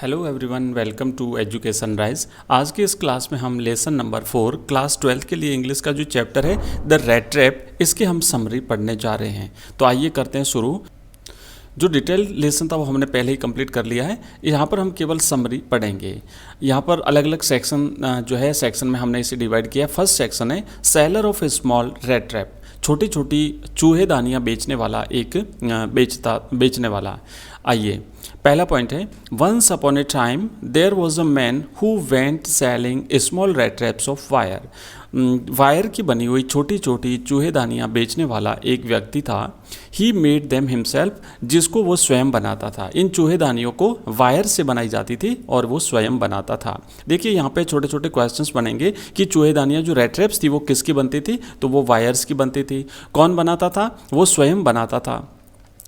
Hello everyone, welcome to Education Rise. आज के इस क्लास में हम लेसन नंबर 4 क्लास 12 के लिए इंग्लिश का जो चैप्टर है द रेड ट्रैप, इसके हम समरी पढ़ने जा रहे हैं। तो आइए करते हैं शुरू। जो डिटेल लेसन था वो हमने पहले ही कंप्लीट कर लिया है। यहाँ पर हम केवल समरी पढ़ेंगे। यहाँ पर अलग अलग सेक्शन जो है सेक्शन में हमने इसे डिवाइड किया। फर्स्ट सेक्शन है seller of A small red trap, छोटी छोटी चूहेदानियाँ बेचने वाला एक बेचने वाला। आइए, पहला पॉइंट है once upon a time there was a man who went selling small red traps of wire. Wire की बनी हुई छोटी छोटी चूहेदानियाँ बेचने वाला एक व्यक्ति था। ही मेड देम हिमसेल्फ, जिसको वो स्वयं बनाता था। इन चूहेदानियों को वायर से बनाई जाती थी और वो स्वयं बनाता था। देखिए यहाँ पे छोटे छोटे क्वेश्चंस बनेंगे कि चूहेदानियाँ जो रेड ट्रैप्स थी वो किसकी बनती थी, तो वो वायर्स की बनती थी। कौन बनाता था? वो स्वयं बनाता था।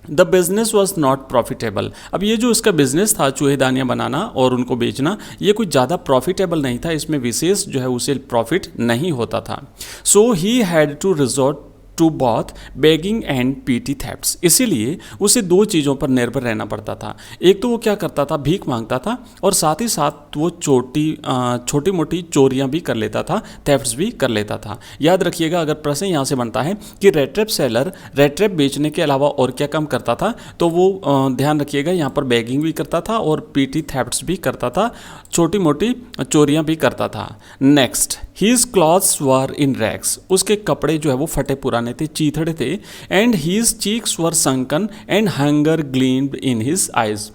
The business was not profitable. अब ये जो इसका बिजनेस था चूहेदानियाँ बनाना और उनको बेचना, ये कुछ ज़्यादा प्रॉफिटेबल नहीं था। इसमें विशेष जो है उसे प्रॉफिट नहीं होता था। So he had to resort to both begging and petty thefts. इसीलिए उसे दो चीज़ों पर निर्भर रहना पड़ता था। एक तो वो क्या करता था, भीख मांगता था, और साथ ही साथ वो छोटी मोटी चोरियां भी कर लेता था, थेफ्ट्स भी कर लेता था। याद रखिएगा, अगर प्रश्न यहाँ से बनता है कि red trap seller red trap बेचने के अलावा और क्या काम करता था, तो वो ध्यान रखिएगा यहाँ पर बेगिंग भी करता था और पीटी थेफ्ट्स भी करता था, छोटी मोटी चोरियां भी करता था। Next, his clothes were in rags. उसके कपड़े जो है वो फटे पुराने थे, चीथड़े थे। And his cheeks were sunken and hunger gleamed in his eyes.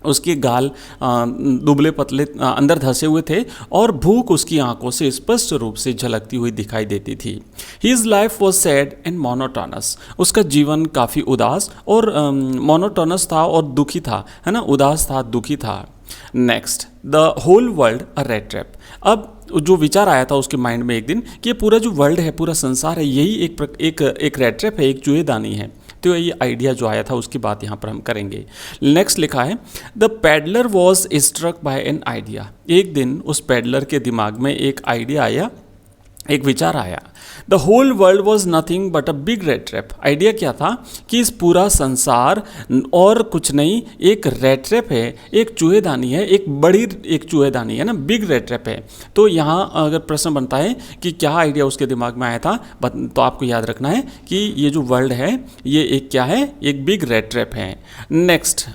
उसके गाल दुबले पतले अंदर धंसे हुए थे और भूख उसकी आंखों से स्पष्ट रूप से झलकती हुई दिखाई देती थी। His life was sad and monotonous. उसका जीवन काफ़ी उदास और मोनोटोनस था और दुखी था, है ना, उदास था, दुखी था। Next, the whole world a red trap. अब जो विचार आया था उसके माइंड में एक दिन कि ये पूरा जो वर्ल्ड है, पूरा संसार है, यही एक रेड ट्रैप है, एक चूहेदानी है। तो ये आइडिया जो आया था उसकी बात यहाँ पर हम करेंगे। नेक्स्ट लिखा है the peddler was struck by an idea. एक दिन उस पैडलर के दिमाग में एक आइडिया आया, एक विचार आया। The whole world was nothing but a big red trap. Idea क्या था कि इस पूरा संसार और कुछ नहीं, एक रेड ट्रैप है, एक चूहेदानी है, एक चूहेदानी है ना, बिग रेड ट्रैप है। तो यहाँ अगर प्रश्न बनता है कि क्या आइडिया उसके दिमाग में आया था, तो आपको याद रखना है कि ये जो वर्ल्ड है ये एक क्या है, एक बिग रेड ट्रैप है। Next,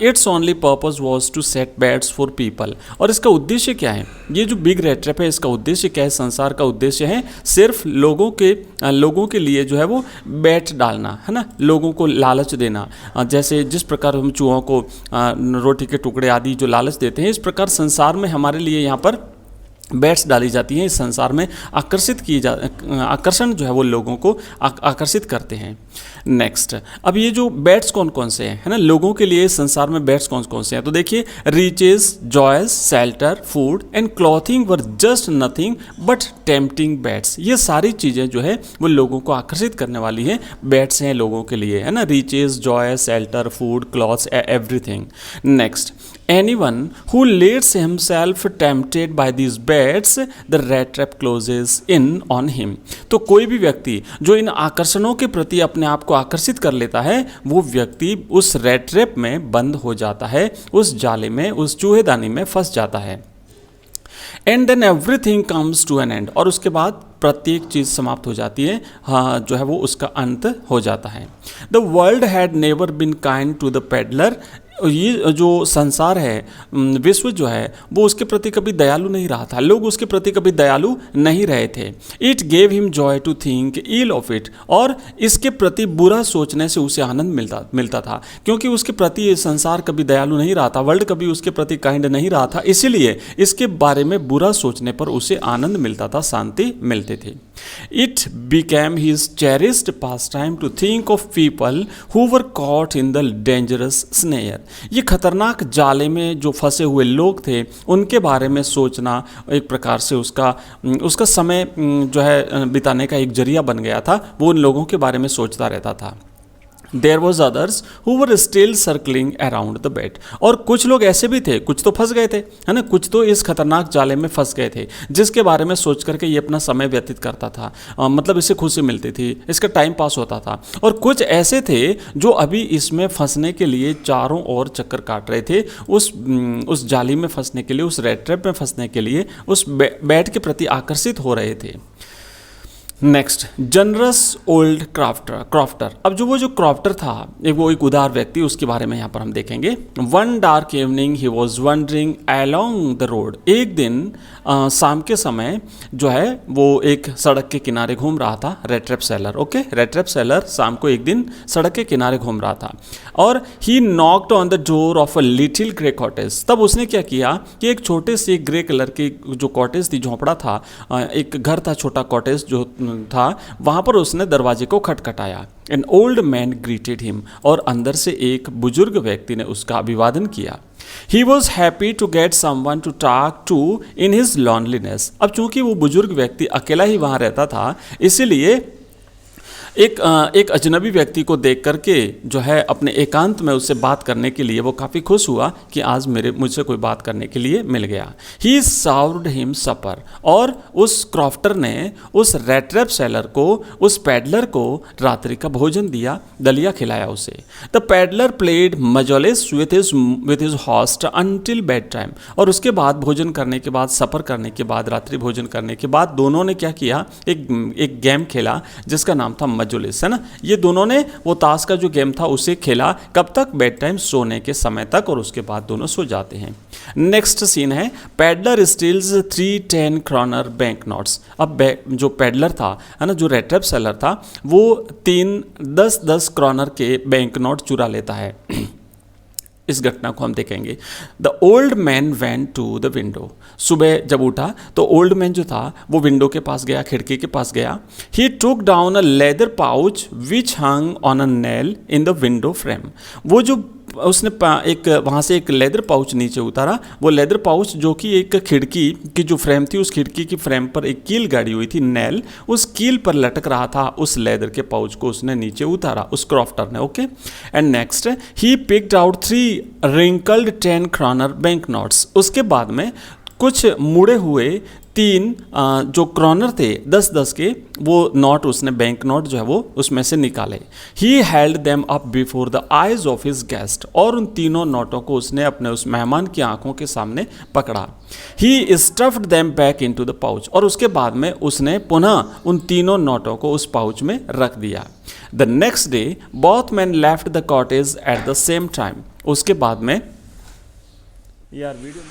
its only purpose was to set baits for people. और इसका उद्देश्य क्या है? ये जो बिग रेड ट्रैप है इसका उद्देश्य क्या है? संसार का उद्देश्य है सिर्फ लोगों के लिए जो है वो बैट डालना, है ना, लोगों को लालच देना। जैसे जिस प्रकार हम चूहों को रोटी के टुकड़े आदि जो लालच देते हैं, इस प्रकार संसार में हमारे लिए यहाँ पर बैट्स डाली जाती हैं। इस संसार में आकर्षण जो है वो लोगों को आकर्षित करते हैं। नेक्स्ट, अब ये जो बैट्स कौन कौन से हैं, है ना, लोगों के लिए संसार में बैट्स कौन कौन से हैं? तो देखिए, riches, joys, shelter, food and clothing were just nothing but tempting baits. ये सारी चीज़ें जो है वो लोगों को आकर्षित करने वाली हैं, बैट्स हैं लोगों के लिए, है ना, riches, joys, shelter, food, clothes, everything. Next, anyone who lets himself tempted by these bats, the rat trap closes in on him। तो कोई भी व्यक्ति जो इन आकर्षणों के प्रति अपने आप को आकर्षित कर लेता है, वो व्यक्ति उस रेड ट्रैप में बंद हो जाता है, उस जाले में, उस चूहेदानी में फंस जाता है। And then everything comes to an end. और उसके बाद प्रत्येक चीज़ समाप्त हो जाती है, हाँ, जो है वो उसका अंत हो जाता है। The world had never been kind to the peddler. ये जो संसार है, विश्व जो है, वो उसके प्रति कभी दयालु नहीं रहा था, लोग उसके प्रति कभी दयालु नहीं रहे थे। It gave him joy to think ill of it. और इसके प्रति बुरा सोचने से उसे आनंद मिलता था, क्योंकि उसके प्रति ये संसार कभी दयालु नहीं रहा था, वर्ल्ड कभी उसके प्रति काइंड नहीं रहा था, इसीलिए इसके बारे में बुरा सोचने पर उसे आनंद मिलता था, शांति मिलते थे। It became his cherished pastime to think of people who were caught in the dangerous snare. ये खतरनाक जाले में जो फंसे हुए लोग थे उनके बारे में सोचना एक प्रकार से उसका समय जो है बिताने का एक जरिया बन गया था। वो उन लोगों के बारे में सोचता रहता था। There was others who were still circling around the bed, और कुछ लोग ऐसे भी थे, कुछ तो फंस गए थे, है ना, कुछ तो इस खतरनाक जाले में फंस गए थे जिसके बारे में सोच करके ये अपना समय व्यतीत करता था, मतलब इससे खुशी मिलती थी, इसका टाइम पास होता था। और कुछ ऐसे थे जो अभी इसमें फंसने के लिए चारों ओर चक्कर काट रहे थे, उस जाली में फंसने के लिए, उस रेड ट्रैप में फंसने के लिए, उस बेड के प्रति आकर्षित हो रहे थे। Next, generous old crofter. अब वो जो क्रॉफ्टर था, एक उदार व्यक्ति, उसके बारे में यहाँ पर हम देखेंगे। One dark evening he was wondering along the road. एक दिन शाम के समय जो है वो एक सड़क के किनारे घूम रहा था, red trap seller. Okay, red trap seller शाम को एक दिन सड़क के किनारे घूम रहा था और ही knocked on the door of a little grey cottage. तब उसने क्या किया कि एक छोटे से ग्रे कलर की जो कॉटेज थी, झोंपड़ा था, एक घर था, छोटा कॉटेज जो था, वहां पर उसने दरवाजे को खटखटाया। An old man greeted him, और अंदर से एक बुजुर्ग व्यक्ति ने उसका अभिवादन किया। He was happy to get someone to talk to in his loneliness. अब चूंकि वो बुजुर्ग व्यक्ति अकेला ही वहां रहता था, इसीलिए एक अजनबी व्यक्ति को देख करके जो है अपने एकांत में उससे बात करने के लिए वो काफ़ी खुश हुआ कि आज मुझसे कोई बात करने के लिए मिल गया। ही सर्व्ड हिम सपर, और उस क्रॉफ्टर ने उस रेड ट्रैप सेलर को, उस पैडलर को रात्रि का भोजन दिया, दलिया खिलाया उसे। The peddler played mazolis with his host until bedtime, और उसके बाद भोजन करने के बाद, सफ़र करने के बाद, रात्रि भोजन करने के बाद दोनों ने क्या किया, एक गेम खेला जिसका नाम था मजोलिस, है ना। ये दोनों ने वो ताश का जो गेम था उसे खेला, कब तक, बेड टाइम, सोने के समय तक, और उसके बाद दोनों सो जाते हैं। नेक्स्ट सीन है, peddler steels 3 10 kronor bank notes. अब जो पैडलर था, है ना, जो रेड ट्रैप सेलर था, वो 3 10 क्रॉनर के बैंक नोट चुरा लेता है। इस घटना को हम देखेंगे। The old man went to the window. सुबह जब उठा तो ओल्ड मैन जो था वो विंडो के पास गया, खिड़की के पास गया। He took down a leather pouch which hung on a nail in the window frame. वो जो उसने एक वहाँ से एक लेदर पाउच नीचे उतारा, वो लेदर पाउच जो कि एक खिड़की की जो फ्रेम थी, उस खिड़की की फ्रेम पर एक कील गाड़ी हुई थी, नेल, उस कील पर लटक रहा था। उस लेदर के पाउच को उसने नीचे उतारा, उस क्रॉफ्टर ने। Okay, and next he picked out 3 wrinkled 10 kronor bank notes. उसके बाद में कुछ मुड़े हुए 3 जो क्रॉनर थे 10 के, वो नोट उसने, बैंक नोट जो है वो उसमें से निकाले। He held them up before the eyes of his guest, और उन तीनों नोटों को उसने अपने उस मेहमान की आंखों के सामने पकड़ा। He stuffed them back into the pouch, और उसके बाद में उसने पुनः उन तीनों नोटों को उस पाउच में रख दिया। The next day both man left the cottage at the same time. उसके बाद में यार वीडियो